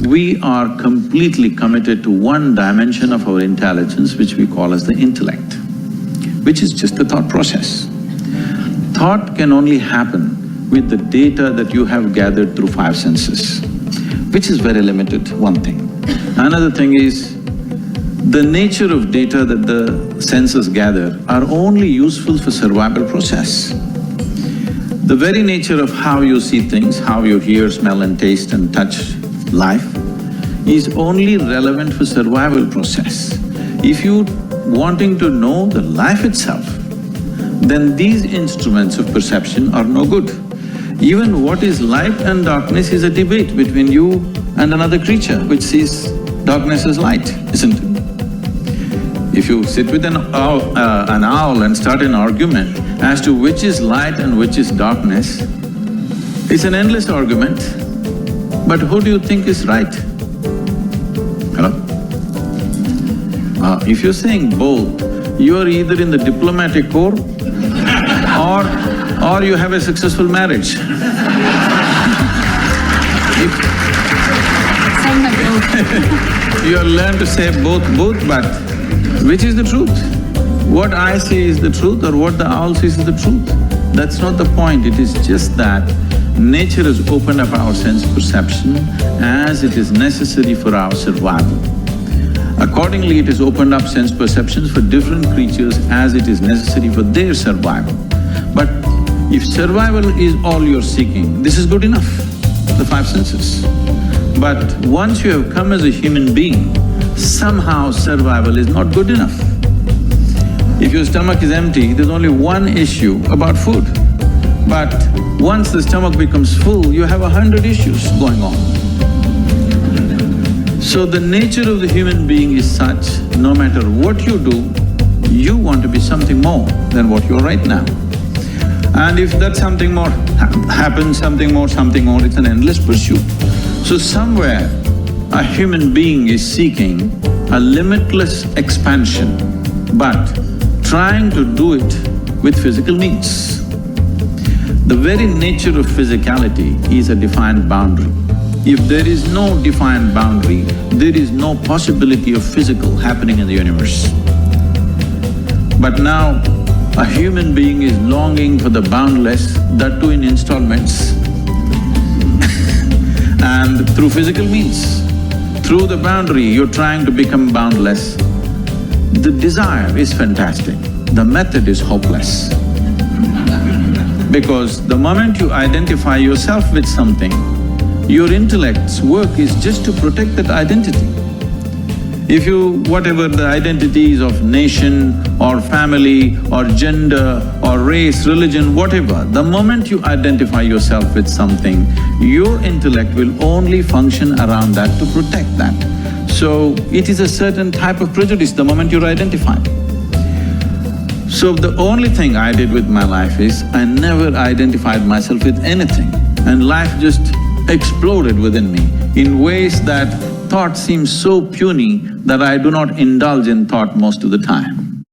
we are completely committed to one dimension of our intelligence which we call as the intellect, which is just the thought process. Thought can only happen with the data that you have gathered through five senses, which is very limited, one thing. Another thing is, the nature of data that the senses gather are only useful for survival process. The very nature of how you see things, how you hear, smell and taste and touch life is only relevant for survival process. If you wanting to know the life itself, then these instruments of perception are no good. Even what is light and darkness is a debate between you and another creature which sees darkness as light, isn't it? If you sit with an owl and start an argument as to which is light and which is darkness, it's an endless argument. But who do you think is right? Hello? If you're saying both, you are either in the diplomatic corps or you have a successful marriage. You have learned to say both, but which is the truth? What I say is the truth or what the owl says is the truth? That's not the point, it is just that nature has opened up our sense perception as it is necessary for our survival. Accordingly, it has opened up sense perceptions for different creatures as it is necessary for their survival. But if survival is all you're seeking, this is good enough, the five senses. But once you have come as a human being, somehow survival is not good enough. If your stomach is empty, there's only one issue about food. But once the stomach becomes full, you have 100 issues going on. So the nature of the human being is such, no matter what you do, you want to be something more than what you're right now. And if that something more happens, something more, it's an endless pursuit. So somewhere, a human being is seeking a limitless expansion, but trying to do it with physical means. The very nature of physicality is a defined boundary. If there is no defined boundary, there is no possibility of physical happening in the universe. But now, a human being is longing for the boundless, that too in installments and through physical means. Through the boundary, you're trying to become boundless. The desire is fantastic, the method is hopeless. Because the moment you identify yourself with something, your intellect's work is just to protect that identity. If you… whatever the identities of nation or family or gender or race, religion, whatever, the moment you identify yourself with something, your intellect will only function around that to protect that. So, it is a certain type of prejudice the moment you're identified. So, the only thing I did with my life is, I never identified myself with anything, and life just exploded within me in ways that thought seems so puny that I do not indulge in thought most of the time.